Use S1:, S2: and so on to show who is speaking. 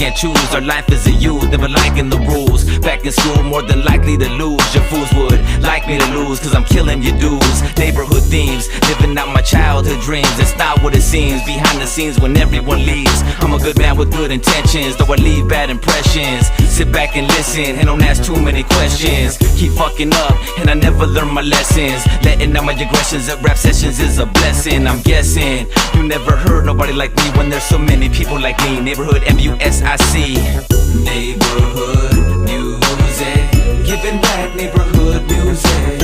S1: can't choose. Our life as a youth, never liking the rules. Back in school, more than likely to lose. Your fools would like me to lose, cause I'm killing your dues. Neighborhood themes, living out my childhood dreams. It's not what it seems, behind the scenes when everyone leaves. I'm a good man with good intentions, though I leave bad impressions. Sit back and listen, and don't ask too many questions. Keep fucking up, and I never learn my lessons. Letting out my aggressions at rap sessions is a blessing. I'm guessing you never heard nobody like me when there's so many people like me. Neighborhood MUSIC. Neighborhood music, giving back neighborhood music.